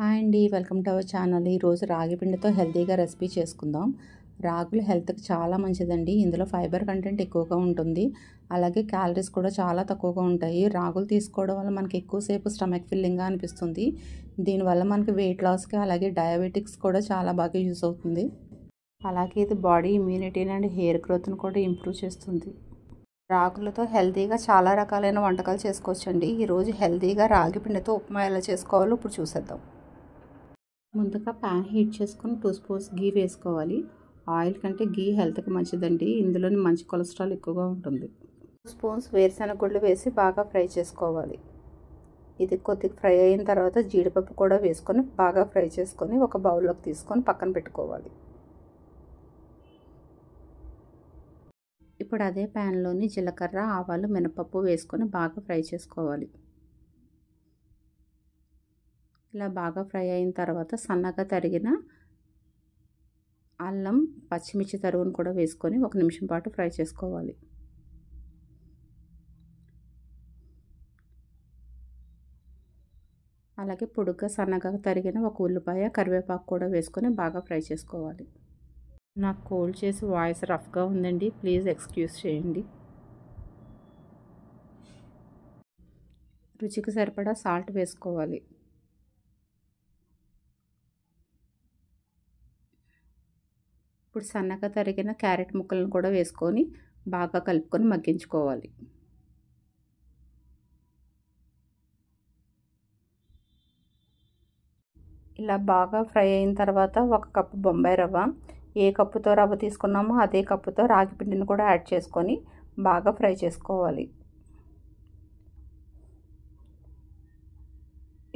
Hi అండి, welcome to our channel. ఈరోజు రాగి పిండితో హెల్తీగా రెసిపీ చేసుకుందాం. రాగులు హెల్త్కి చాలా మంచిదండి. ఇందులో ఫైబర్ కంటెంట్ ఎక్కువగా ఉంటుంది, అలాగే క్యాలరీస్ కూడా చాలా తక్కువగా ఉంటాయి. రాగులు తీసుకోవడం వల్ల మనకి ఎక్కువసేపు స్టమక్ ఫిల్లింగ్గా అనిపిస్తుంది. దీనివల్ల మనకి వెయిట్ లాస్కి అలాగే డయాబెటిక్స్ కూడా చాలా బాగా యూస్ అవుతుంది. అలాగే ఇది బాడీ ఇమ్యూనిటీని అండ్ హెయిర్ గ్రోత్ని కూడా ఇంప్రూవ్ చేస్తుంది. రాగులతో హెల్తీగా చాలా రకాలైన వంటకాలు చేసుకోవచ్చండి. ఈరోజు హెల్తీగా రాగి పిండితో ఉప్మా ఎలా చేసుకోవాలో ఇప్పుడు చూసేద్దాం. ముందుగా ప్యాన్ హీట్ చేసుకొని 2 స్పూన్స్ గీ వేసుకోవాలి. ఆయిల్ కంటే గీ హెల్త్కి మంచిదండి. ఇందులోని మంచి కొలెస్ట్రాల్ ఎక్కువగా ఉంటుంది. 2 స్పూన్స్ వేరుశెనగ గుళ్ళు వేసి బాగా ఫ్రై చేసుకోవాలి. ఇది కొద్దిగా ఫ్రై అయిన తర్వాత జీడిపప్పు కూడా వేసుకొని బాగా ఫ్రై చేసుకొని ఒక బౌల్లోకి తీసుకొని పక్కన పెట్టుకోవాలి. ఇప్పుడు అదే ప్యాన్లోని జీలకర్ర, ఆవాలు, మినపప్పు వేసుకొని బాగా ఫ్రై చేసుకోవాలి. ఇలా బాగా ఫ్రై అయిన తర్వాత సన్నగా తరిగిన అల్లం, పచ్చిమిర్చి తరుగును కూడా వేసుకొని 1 నిమిషం పాటు ఫ్రై చేసుకోవాలి. అలాగే పొడుగ్గా సన్నగా తరిగిన ఒక ఉల్లిపాయ, కరివేపాకు కూడా వేసుకొని బాగా ఫ్రై చేసుకోవాలి. నాకు కోల్డ్ చేసి వాయిస్ రఫ్గా ఉందండి, ప్లీజ్ ఎక్స్క్యూజ్ చేయండి. రుచికి సరిపడా సాల్ట్ వేసుకోవాలి. ఇప్పుడు సన్నగా తరిగిన క్యారెట్ ముక్కలను కూడా వేసుకొని బాగా కలుపుకొని మగ్గించుకోవాలి. ఇలా బాగా ఫ్రై అయిన తర్వాత 1 కప్పు బొంబాయి రవ్వ, ఏ కప్పుతో రవ్వ తీసుకున్నామో అదే కప్పుతో రాగి పిండిని కూడా యాడ్ చేసుకొని బాగా ఫ్రై చేసుకోవాలి.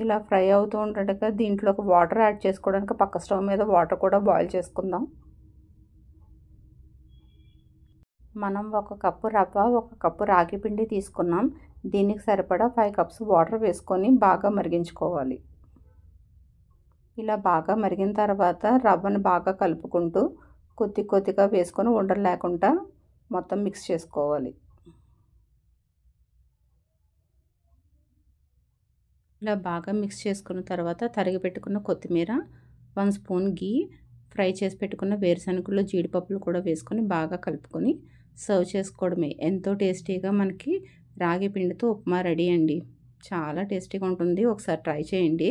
ఇలా ఫ్రై అవుతూ ఉండగా దీంట్లోకి వాటర్ యాడ్ చేసుకోవడానికి పక్క స్టవ్ మీద వాటర్ కూడా బాయిల్ చేసుకుందాం. మనం 1 కప్పు రవ్వ, 1 కప్పు రాగి పిండి తీసుకున్నాం. దీనికి సరిపడా 5 కప్స్ వాటర్ వేసుకొని బాగా మరిగించుకోవాలి. ఇలా బాగా మరిగిన తర్వాత రవ్వను బాగా కలుపుకుంటూ కొద్దిగా వేసుకొని ఉండలు లేకుండా మొత్తం మిక్స్ చేసుకోవాలి. ఇలా బాగా మిక్స్ చేసుకున్న తర్వాత తరిగి పెట్టుకున్న కొత్తిమీర, 1 స్పూన్ గీ, ఫ్రై చేసి పెట్టుకున్న వేరుశనగలు, జీడిపప్పులు కూడా వేసుకొని బాగా కలుపుకొని సర్వ్ చేసుకోవడమే. ఎంతో టేస్టీగా మనకి రాగి పిండితో ఉప్మా రెడీ అండి. చాలా టేస్టీగా ఉంటుంది, ఒకసారి ట్రై చేయండి.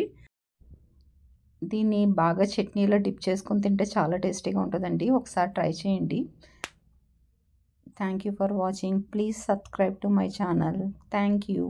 దీన్ని బాగా చట్నీలో డిప్ చేసుకొని తింటే చాలా టేస్టీగా ఉంటుందండి. ఒకసారి ట్రై చేయండి. Thank you for watching. Please subscribe to my channel. Thank you.